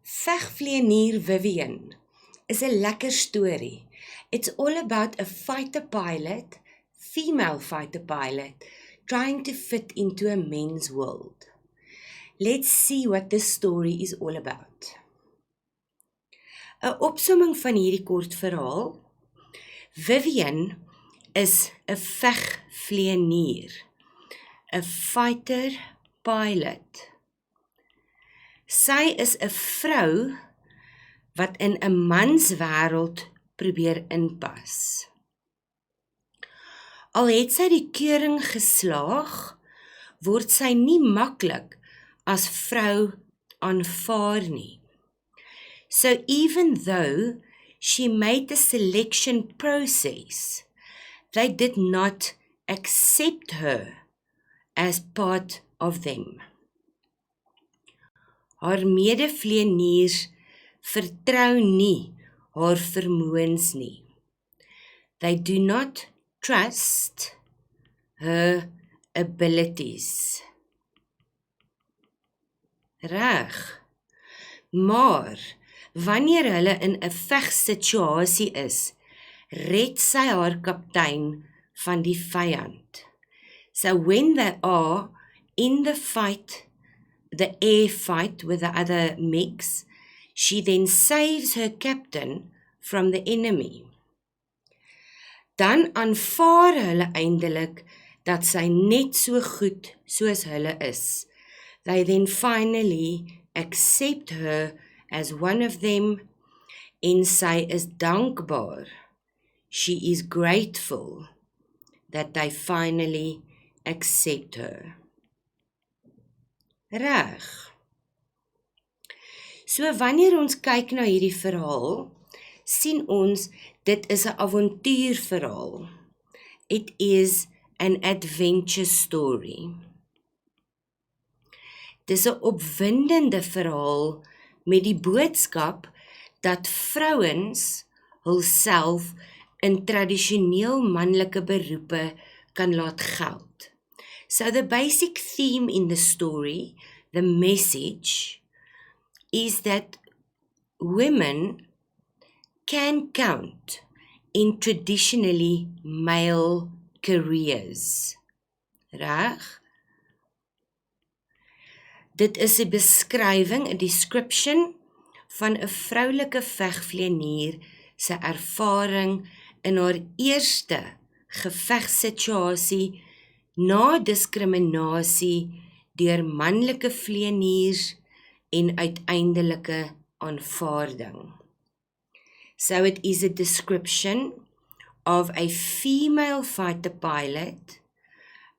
Vegvlieënier Vivian is 'n lekker storie. It's all about a fighter pilot, female fighter pilot, trying to fit into a men's world. Let's see what this story is all about. 'n Opsomming van hierdie kort verhaal. Vivian is 'n vegvlieënier, 'n fighter pilot. Sy is 'n vrou wat in 'n manswêreld probeer inpas. Al het sy die keuring geslaag, word sy nie maklik as vrou aanvaar nie. So even though she made the selection process, they did not accept her as part of them. Haar medevlieëniers vertrou nie haar vermoëns nie. They do not trust her abilities. Reg. Maar wanneer hulle in 'n vegsituasie is, red sy haar kaptein van die vyand. So when they are in the fight, the air fight with the other mechs, she then saves her captain from the enemy. Dan aanvaar hulle eindelik dat sy net so goed soos hulle is. They then finally accept her as one of them en sy is dankbaar. She is grateful that they finally accept her. Reg. So wanneer ons kyk na hierdie verhaal, sien ons dit is 'n avontuurverhaal. It is an adventure story. Dis 'n opwindende verhaal met die boodskap dat vrouens hulself in tradisioneel manlike beroepe kan laat geld. So the basic theme in the story, the message, is that women can count in traditionally male careers. Reg? Dit is 'n beskrywing, 'n description van 'n vroulike vegvlieënier se ervaring in haar eerste gevegsituasie na diskriminasie deur manlike vlieëniers en uiteindelike aanvaarding. So it is a description of a female fighter pilot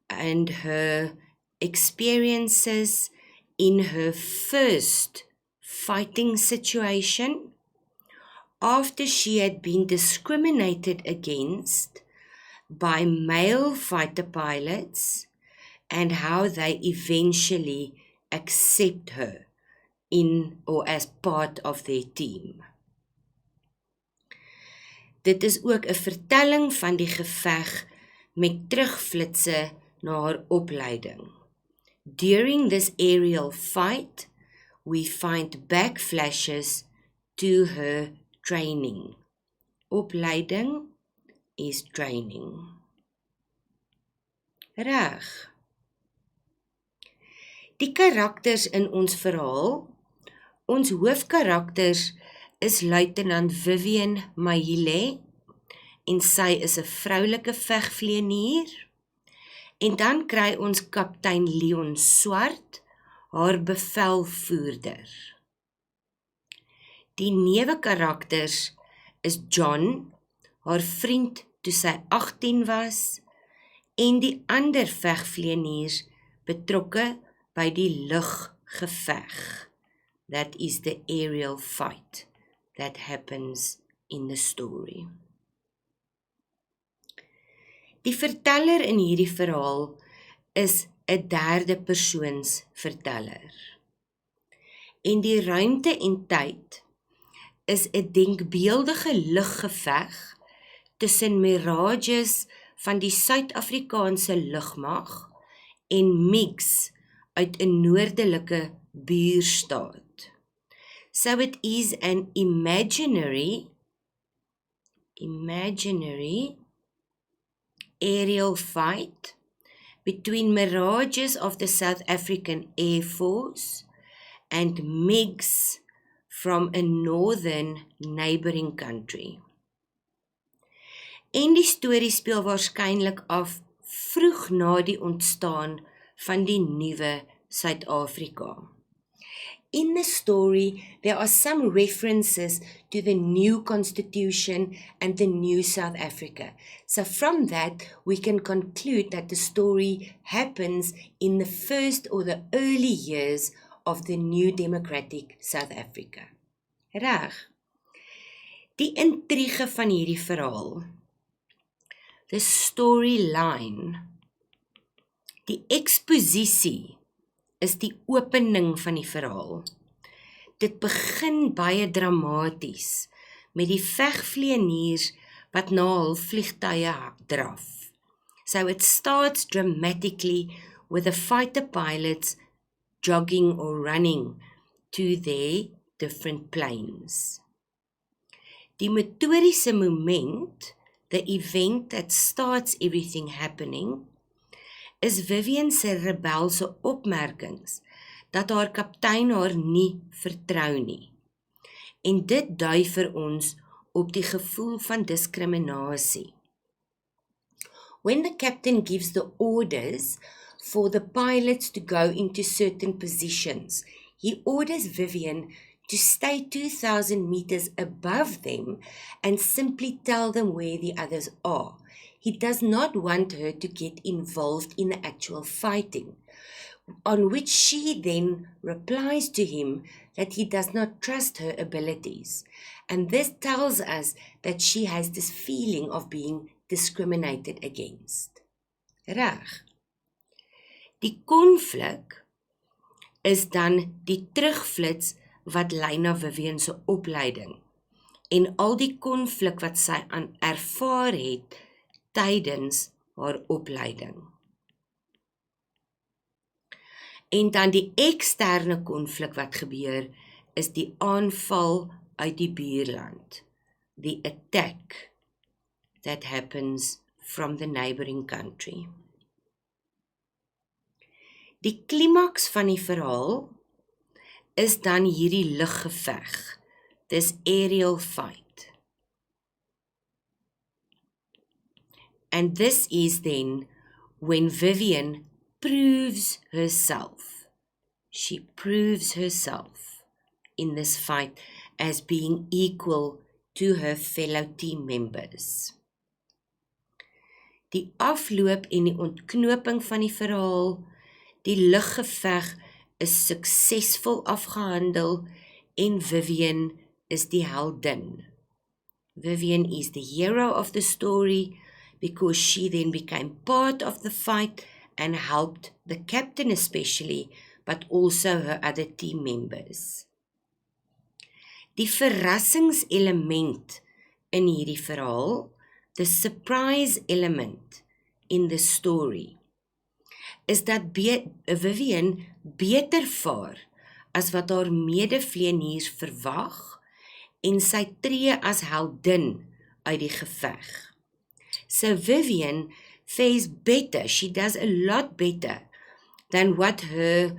and her experiences in her first fighting situation after she had been discriminated against by male fighter pilots and how they eventually accept her in or as part of their team. Dit is ook 'n vertelling van die geveg met terugflitsse na haar opleiding. During this aerial fight, we find backflashes to her training. Opleiding is training. Reg. Die karakters in ons verhaal, ons hoofkarakters is luitenant Vivian Mahile en sy is 'n vroulike vegvlieënier. En dan kry ons kaptein Leon Swart, haar bevelvoerder. Die neewekarakters is John, haar vriend toe sy 18 was, en die ander vegvlieëniers betrokke by die luggeveg. That is the aerial fight that happens in the story. Die verteller in hierdie verhaal is 'n derde persoons verteller. En die ruimte en tyd is 'n denkbeeldige luggeveg tussen Mirages van die Suid-Afrikaanse lugmag en MiGs uit 'n noordelike buurstaat. So it is an imaginary aerial fight between Mirages of the South African Air Force and MiGs from a northern neighboring country. En die storie speel waarskynlik af vroeg na die ontstaan van die nuwe Suid-Afrika. In the story, there are some references to the new constitution and the new South Africa. So from that, we can conclude that the story happens in the first or the early years of the new democratic South Africa. Reg. Die intrige van hierdie verhaal, the storyline, die exposisie is die opening van die verhaal. Dit begin baie dramaties met die vegvlieëniers wat na hul vliegtuie draf. So it starts dramatically with the fighter pilots jogging or running to their different planes. Die motoriese moment, the event that starts everything happening, is Vivian se rebelse opmerkings dat haar kaptein haar nie vertrou nie. En dit dui vir ons op die gevoel van diskriminasie. When the captain gives the orders for the pilots to go into certain positions, he orders Vivian to stay 2,000 meters above them and simply tell them where the others are. He does not want her to get involved in the actual fighting, on which she then replies to him that he does not trust her abilities. And this tells us that she has this feeling of being discriminated against. Reg. Die konflik is dan die terugflits wat lei na Vivian se opleiding en al die konflik wat sy aan ervaar het tydens haar opleiding. En dan die eksterne konflik wat gebeur is die aanval uit die buurland, the attack that happens from the neighboring country. Die klimaks van die verhaal is dan hierdie luggeveg, this aerial fight. And this is then when Vivian proves herself. She proves herself in this fight as being equal to her fellow team members. Die afloop en die ontknoping van die verhaal, die luggeveg is suksesvol afgehandel en Vivian is die heldin. Vivian is the hero of the story because she then became part of the fight and helped the captain especially, but also her other team members. Die verrassingselement in hierdie verhaal, the surprise element in the story, is dat Vivian beter vaar as wat haar medevlieëniers verwag en sy tree as heldin uit die geveg. So Vivian fares better, she does a lot better than what her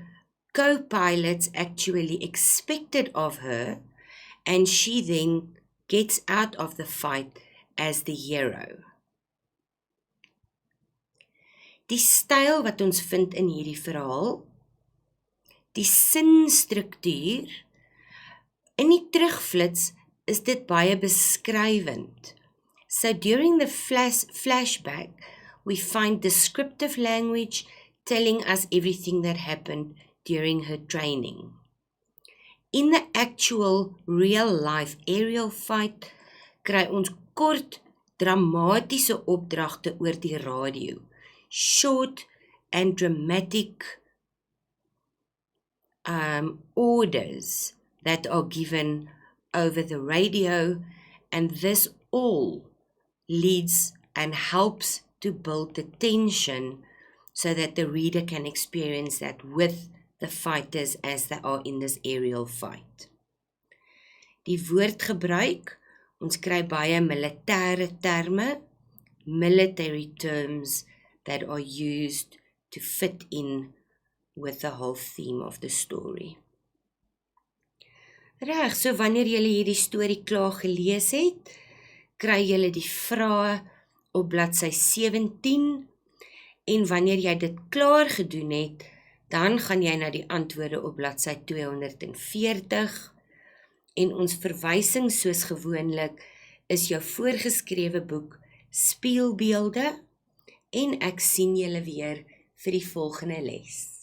co-pilots actually expected of her, and she then gets out of the fight as the hero. Die styl wat ons vind in hierdie verhaal, die sinstruktuur, in die terugflits is dit baie beskrywend. So during the flashback, we find descriptive language telling us everything that happened during her training. In the actual real life aerial fight, kry ons kort dramatiese opdragte oor die radio. Short and dramatic orders that are given over the radio, and this all leads and helps to build the tension so that the reader can experience that with the fighters as they are in this aerial fight. Die woordgebruik, ons kry baie militêre terme, military terms that are used to fit in with the whole theme of the story. Reg, so wanneer jy hierdie storie klaar gelees het, kry jy die vrae op bladsy 17 en wanneer jy dit klaar gedoen het, dan gaan jy na die antwoorde op bladsy 240 en ons verwysing soos gewoonlik is jou voorgeskrewe boek Spieelbeelde en ek sien julle weer vir die volgende les.